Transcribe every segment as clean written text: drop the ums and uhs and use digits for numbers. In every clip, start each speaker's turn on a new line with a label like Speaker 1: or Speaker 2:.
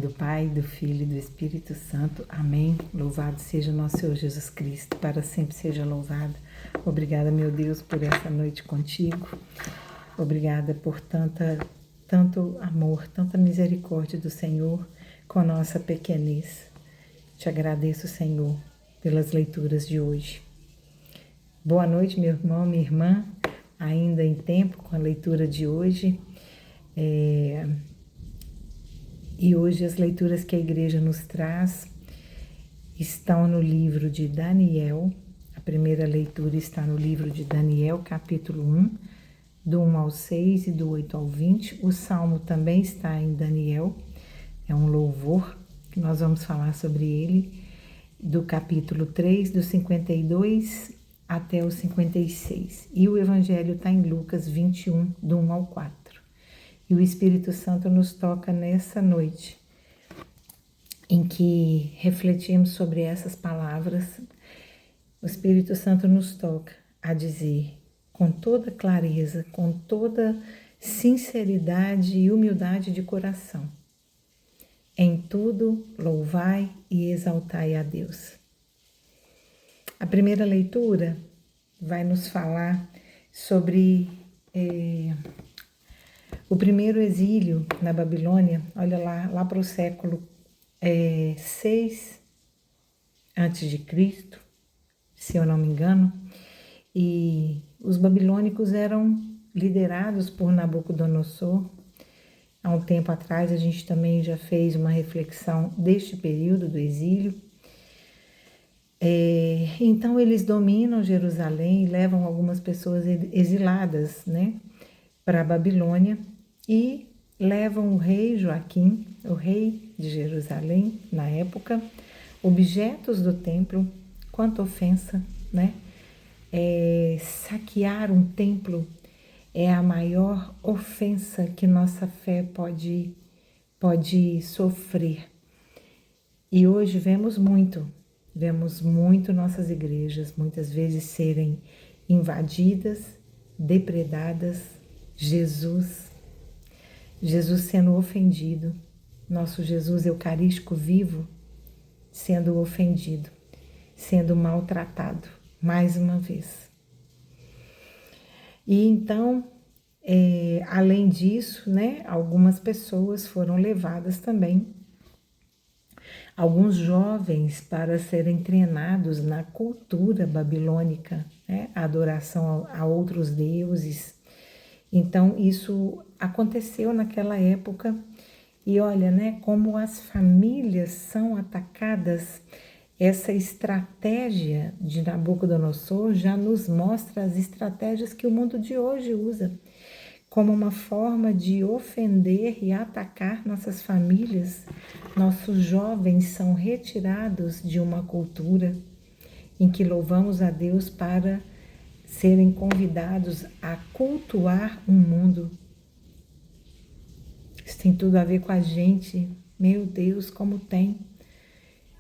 Speaker 1: do Pai, do Filho e do Espírito Santo. Amém. Louvado seja o nosso Senhor Jesus Cristo, para sempre seja louvado. Obrigada, meu Deus, por essa noite contigo. Obrigada por tanto amor, tanta misericórdia do Senhor com a nossa pequenez. Te agradeço, Senhor, pelas leituras de hoje. Boa noite, meu irmão, minha irmã, ainda em tempo com a leitura de hoje. E hoje as leituras que a igreja nos traz estão no livro de Daniel. A primeira leitura está no livro de Daniel, capítulo 1, do 1 ao 6 e do 8 ao 20. O salmo também está em Daniel, é um louvor, que nós vamos falar sobre ele, do capítulo 3, do 52 até o 56. E o evangelho está em Lucas 21, do 1 ao 4. E o Espírito Santo nos toca nessa noite, em que refletimos sobre essas palavras. O Espírito Santo nos toca a dizer, com toda clareza, com toda sinceridade e humildade de coração: em tudo louvai e exaltai a Deus. A primeira leitura vai nos falar sobre o primeiro exílio na Babilônia. Olha lá para o século 6 antes de Cristo, se eu não me engano, e os babilônicos eram liderados por Nabucodonosor. Há um tempo atrás a gente também já fez uma reflexão deste período do exílio. Então eles dominam Jerusalém e levam algumas pessoas exiladas, né, para a Babilônia, e levam o rei Joaquim, o rei de Jerusalém na época, objetos do templo. Quanta ofensa, né? Saquear um templo é a maior ofensa que nossa fé pode sofrer. E hoje vemos muito nossas igrejas muitas vezes serem invadidas, depredadas, Jesus sendo ofendido, nosso Jesus eucarístico vivo sendo ofendido, sendo maltratado mais uma vez. E então, além disso, né, algumas pessoas foram levadas também, alguns jovens, para serem treinados na cultura babilônica, né, a adoração a outros deuses. Então, isso aconteceu naquela época. E olha, né, como as famílias são atacadas. Essa estratégia de Nabucodonosor já nos mostra as estratégias que o mundo de hoje usa como uma forma de ofender e atacar nossas famílias. Nossos jovens são retirados de uma cultura em que louvamos a Deus para serem convidados a cultuar um mundo. Isso tem tudo a ver com a gente. Meu Deus, como tem.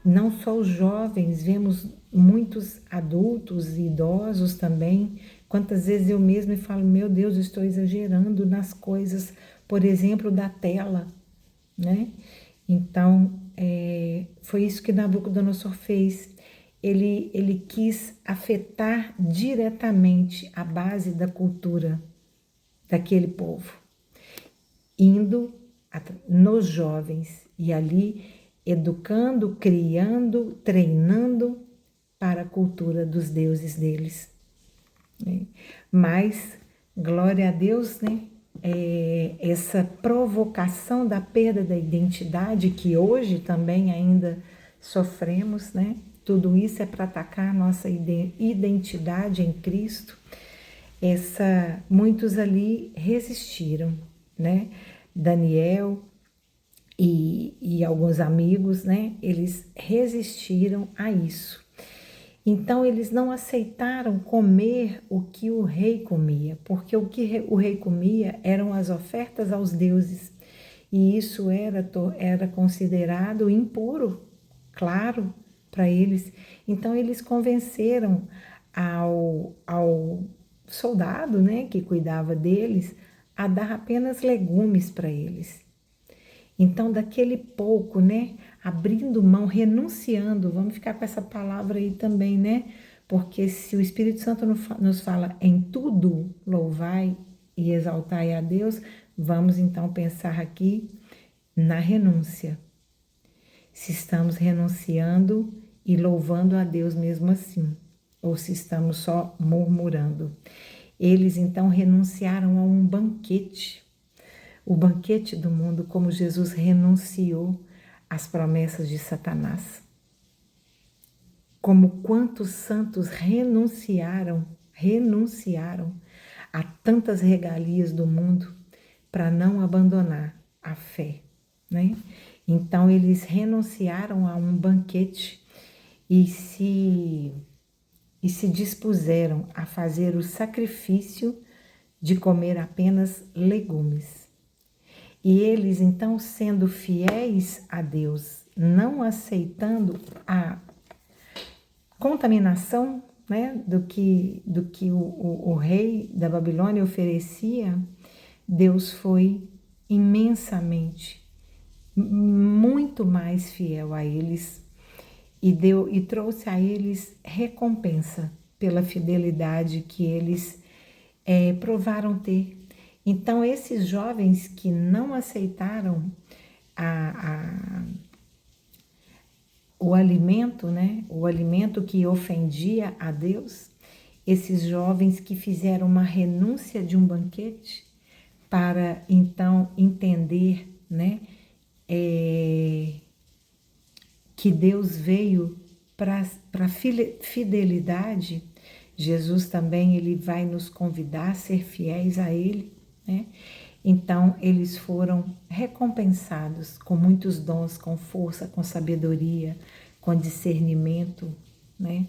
Speaker 1: Não só os jovens, vemos muitos adultos e idosos também. Quantas vezes eu mesma falo, meu Deus, estou exagerando nas coisas, por exemplo, da tela, né? Então, foi isso que Nabucodonosor fez. Ele quis afetar diretamente a base da cultura daquele povo, indo nos jovens e ali educando, criando, treinando para a cultura dos deuses deles. Mas, glória a Deus, né? Essa provocação da perda da identidade que hoje também ainda sofremos, né? Tudo isso é para atacar nossa identidade em Cristo. Muitos ali resistiram, né? Daniel e alguns amigos, né? Eles resistiram a isso. Então eles não aceitaram comer o que o rei comia, porque o que o rei comia eram as ofertas aos deuses, e isso era considerado impuro, claro, para eles. Então eles convenceram ao soldado, né, que cuidava deles, a dar apenas legumes para eles. Então, daquele pouco, né? Abrindo mão, renunciando, vamos ficar com essa palavra aí também, né? Porque se o Espírito Santo nos fala em tudo, louvai e exaltai a Deus, vamos então pensar aqui na renúncia. Se estamos renunciando e louvando a Deus mesmo assim, ou se estamos só murmurando. Eles então renunciaram a um banquete, o banquete do mundo, como Jesus renunciou às promessas de Satanás. Como quantos santos renunciaram a tantas regalias do mundo para não abandonar a fé, né? Então eles renunciaram a um banquete e se dispuseram a fazer o sacrifício de comer apenas legumes. E eles então, sendo fiéis a Deus, não aceitando a contaminação, né, do que o rei da Babilônia oferecia, Deus foi imensamente, muito mais fiel a eles e trouxe a eles recompensa pela fidelidade que eles provaram ter. Então, esses jovens que não aceitaram o alimento, né? O alimento que ofendia a Deus, esses jovens que fizeram uma renúncia de um banquete para então entender, né? Que Deus veio para fidelidade. Jesus também ele vai nos convidar a ser fiéis a Ele, né? Então eles foram recompensados com muitos dons, com força, com sabedoria, com discernimento, né?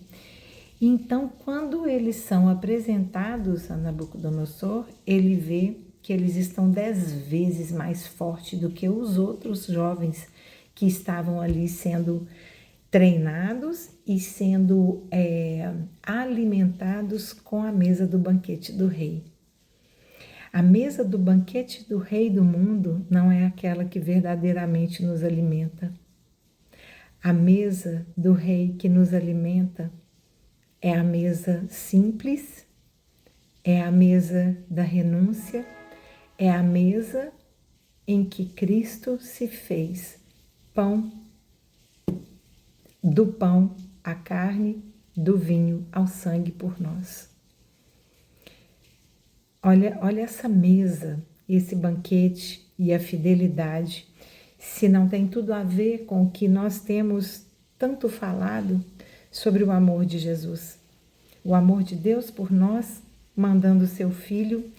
Speaker 1: Então, quando eles são apresentados a Nabucodonosor, ele vê que eles estão 10 vezes mais fortes do que os outros jovens que estavam ali sendo treinados e sendo alimentados com a mesa do banquete do rei. A mesa do banquete do rei do mundo não é aquela que verdadeiramente nos alimenta. A mesa do rei que nos alimenta é a mesa simples, é a mesa da renúncia, é a mesa em que Cristo se fez pão, do pão à carne, do vinho ao sangue por nós. Olha essa mesa, esse banquete e a fidelidade, se não tem tudo a ver com o que nós temos tanto falado sobre o amor de Jesus. O amor de Deus por nós, mandando o seu Filho,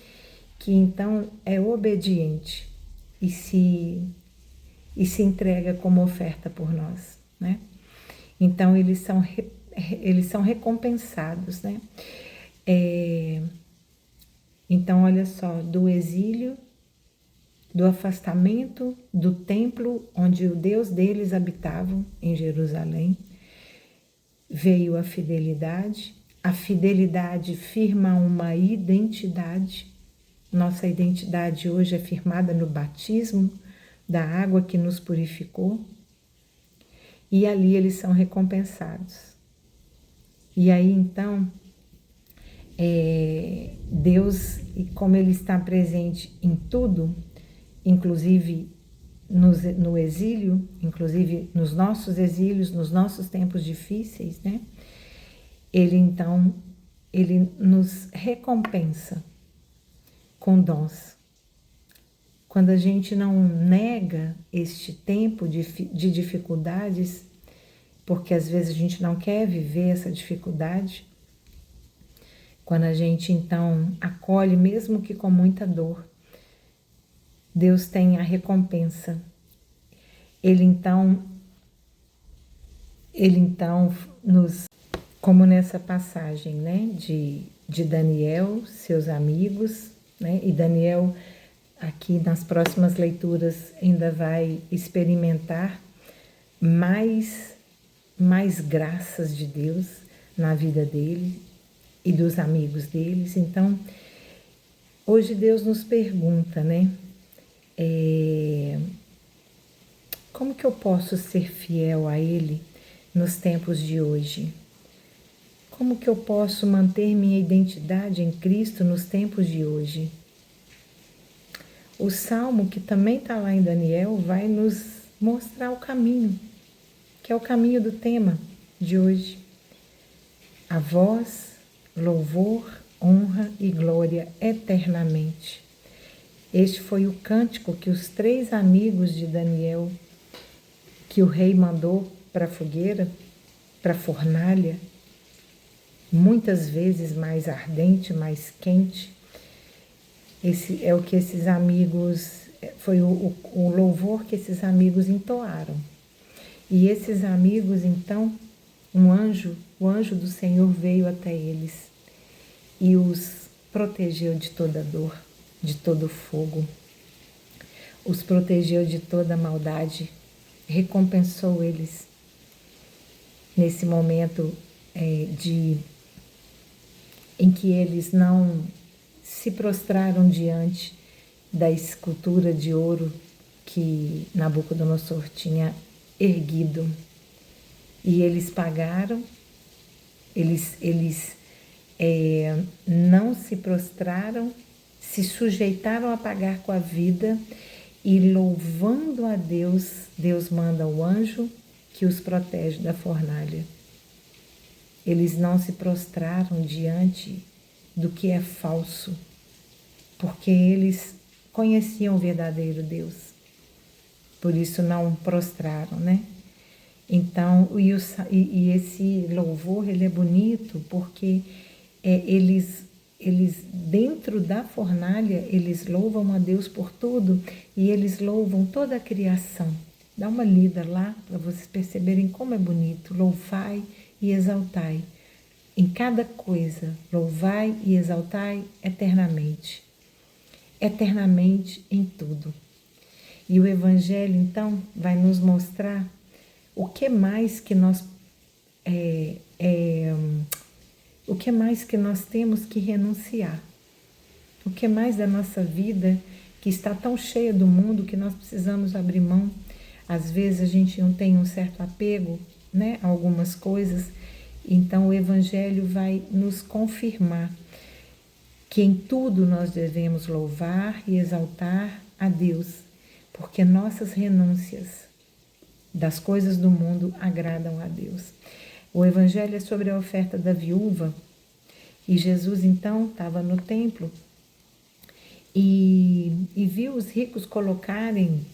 Speaker 1: que então é obediente e se entrega como oferta por nós, né? Então eles são recompensados, né? Então, olha só, do exílio, do afastamento do templo onde o Deus deles habitava, em Jerusalém, veio a fidelidade. A fidelidade firma uma identidade. Nossa identidade hoje é firmada no batismo da água que nos purificou. E ali eles são recompensados. E aí, então, Deus, e como Ele está presente em tudo, inclusive no exílio, inclusive nos nossos exílios, nos nossos tempos difíceis, né? Ele então, Ele nos recompensa com dons. Quando a gente não nega este tempo de dificuldades, porque às vezes a gente não quer viver essa dificuldade, quando a gente então acolhe, mesmo que com muita dor, Deus tem a recompensa. Ele então nos, como nessa passagem, né, de Daniel, seus amigos, né, e Daniel aqui nas próximas leituras ainda vai experimentar mais graças de Deus na vida dele e dos amigos deles. Então, hoje Deus nos pergunta, né? Como que eu posso ser fiel a Ele nos tempos de hoje? Como que eu posso manter minha identidade em Cristo nos tempos de hoje? O salmo, que também está lá em Daniel, vai nos mostrar o caminho, que é o caminho do tema de hoje. A vós, louvor, honra e glória eternamente. Este foi o cântico que os 3 amigos de Daniel, que o rei mandou para a fogueira, para a fornalha, muitas vezes mais ardente, mais quente. Esse é o que esses amigos, foi o louvor que esses amigos entoaram. E esses amigos, então, o anjo do Senhor veio até eles e os protegeu de toda dor, de todo fogo, os protegeu de toda maldade, recompensou eles nesse momento em que eles não se prostraram diante da escultura de ouro que Nabucodonosor tinha erguido. E eles pagaram, eles não se prostraram, se sujeitaram a pagar com a vida e, louvando a Deus, Deus manda o anjo que os protege da fornalha. Eles não se prostraram diante do que é falso, porque eles conheciam o verdadeiro Deus. Por isso não prostraram, né? Então, e esse louvor, ele é bonito porque eles dentro da fornalha, eles louvam a Deus por tudo e eles louvam toda a criação. Dá uma lida lá para vocês perceberem como é bonito. Louvai e exaltai. Em cada coisa, louvai e exaltai eternamente. Eternamente em tudo. E o Evangelho, então, vai nos mostrar o que mais que nós o que mais que nós temos que renunciar. O que mais da nossa vida que está tão cheia do mundo que nós precisamos abrir mão. Às vezes a gente não tem um certo apego, né, a algumas coisas. Então o Evangelho vai nos confirmar que em tudo nós devemos louvar e exaltar a Deus, porque nossas renúncias das coisas do mundo agradam a Deus. O Evangelho é sobre a oferta da viúva e Jesus então estava no templo e viu os ricos colocarem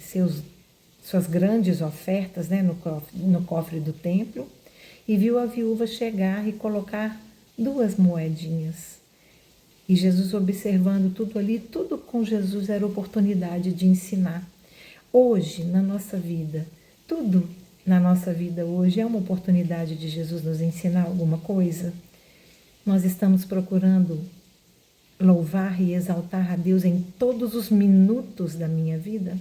Speaker 1: suas grandes ofertas, né, no cofre do templo, e viu a viúva chegar e colocar 2 moedinhas. E Jesus observando tudo ali, tudo com Jesus era oportunidade de ensinar. Hoje, na nossa vida, tudo na nossa vida hoje é uma oportunidade de Jesus nos ensinar alguma coisa. Nós estamos procurando louvar e exaltar a Deus em todos os minutos da minha vida?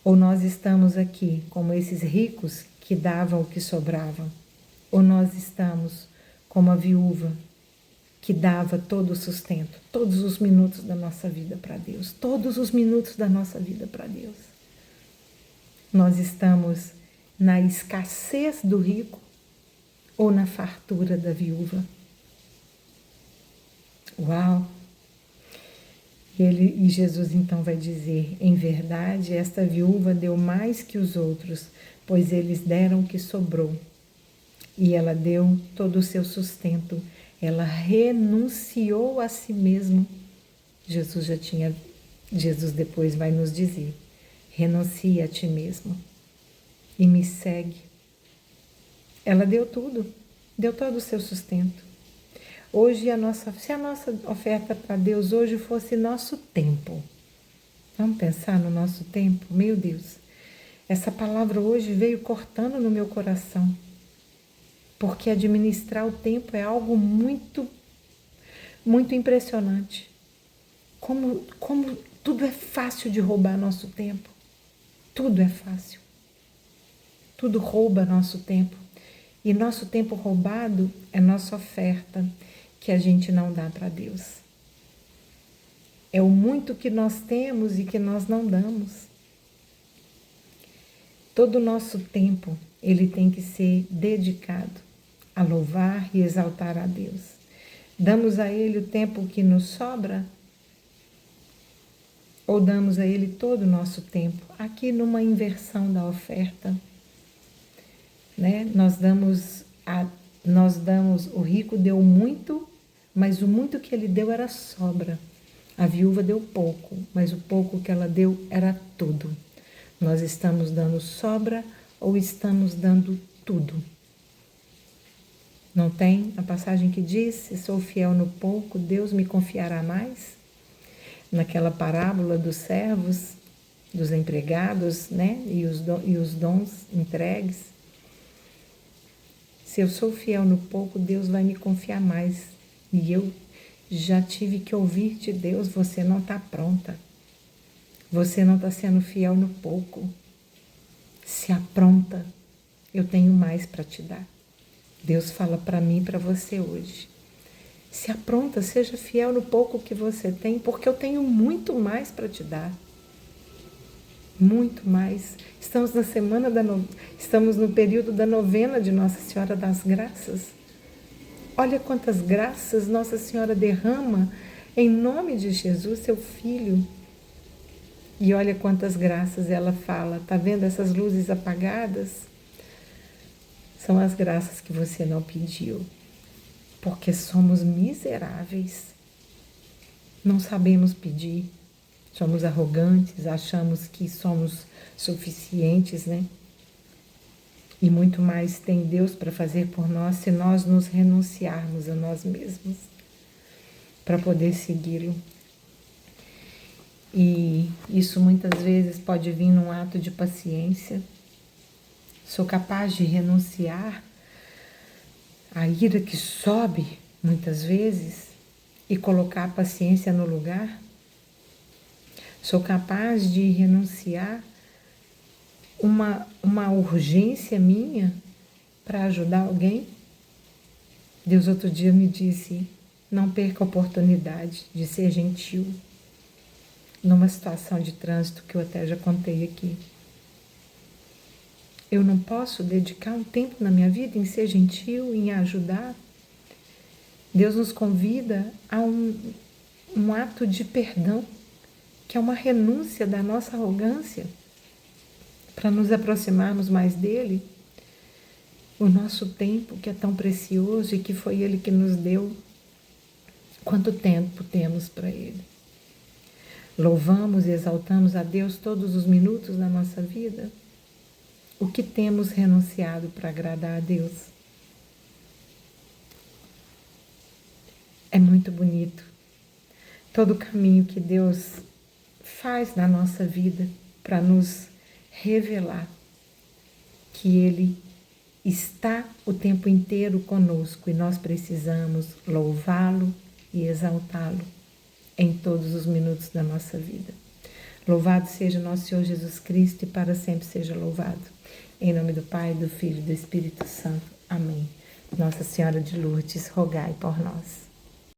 Speaker 1: Ou nós estamos aqui como esses ricos que davam o que sobrava? Ou nós estamos como a viúva que dava todo o sustento, todos os minutos da nossa vida para Deus, todos os minutos da nossa vida para Deus? Nós estamos na escassez do rico ou na fartura da viúva? Uau! E Jesus então vai dizer: em verdade, esta viúva deu mais que os outros, pois eles deram o que sobrou. E ela deu todo o seu sustento. Ela renunciou a si mesma. Jesus depois vai nos dizer: renuncia a ti mesmo e me segue. Ela deu tudo, deu todo o seu sustento. Hoje, se a nossa oferta para Deus hoje fosse nosso tempo, vamos pensar no nosso tempo? Meu Deus, essa palavra hoje veio cortando no meu coração, porque administrar o tempo é algo muito, muito impressionante. Como tudo é fácil de roubar nosso tempo, tudo é fácil, tudo rouba nosso tempo. E nosso tempo roubado é nossa oferta que a gente não dá para Deus. É o muito que nós temos e que nós não damos. Todo o nosso tempo, ele tem que ser dedicado a louvar e exaltar a Deus. Damos a ele o tempo que nos sobra? Ou damos a ele todo o nosso tempo? Aqui numa inversão da oferta, né? Nós damos, o rico deu muito, mas o muito que ele deu era sobra. A viúva deu pouco, mas o pouco que ela deu era tudo. Nós estamos dando sobra ou estamos dando tudo? Não tem a passagem que diz: se sou fiel no pouco, Deus me confiará mais? Naquela parábola dos servos, dos empregados, né? E os dons entregues. Se eu sou fiel no pouco, Deus vai me confiar mais. E eu já tive que ouvir de Deus: você não está pronta. Você não está sendo fiel no pouco. Se apronta, eu tenho mais para te dar. Deus fala para mim e para você hoje: se apronta, seja fiel no pouco que você tem, porque eu tenho muito mais para te dar. Muito mais. Estamos na estamos no período da novena de Nossa Senhora das Graças. Olha quantas graças Nossa Senhora derrama em nome de Jesus, seu Filho. E olha quantas graças ela fala. Tá vendo essas luzes apagadas? São as graças que você não pediu. Porque somos miseráveis. Não sabemos pedir. Somos arrogantes, achamos que somos suficientes, né? E muito mais tem Deus para fazer por nós se nós nos renunciarmos a nós mesmos para poder segui-lo. E isso muitas vezes pode vir num ato de paciência. Sou capaz de renunciar à ira que sobe muitas vezes e colocar a paciência no lugar? Sou capaz de renunciar uma urgência minha para ajudar alguém? Deus outro dia me disse: não perca a oportunidade de ser gentil. Numa situação de trânsito que eu até já contei aqui. Eu não posso dedicar um tempo na minha vida em ser gentil, em ajudar? Deus nos convida a um ato de perdão, que é uma renúncia da nossa arrogância, para nos aproximarmos mais dele. O nosso tempo, que é tão precioso e que foi ele que nos deu. Quanto tempo temos para ele? Louvamos e exaltamos a Deus todos os minutos da nossa vida? O que temos renunciado para agradar a Deus? É muito bonito todo o caminho que Deus faz na nossa vida para nos revelar que Ele está o tempo inteiro conosco e nós precisamos louvá-lo e exaltá-lo em todos os minutos da nossa vida. Louvado seja nosso Senhor Jesus Cristo e para sempre seja louvado. Em nome do Pai, do Filho e do Espírito Santo. Amém. Nossa Senhora de Lourdes, rogai por nós.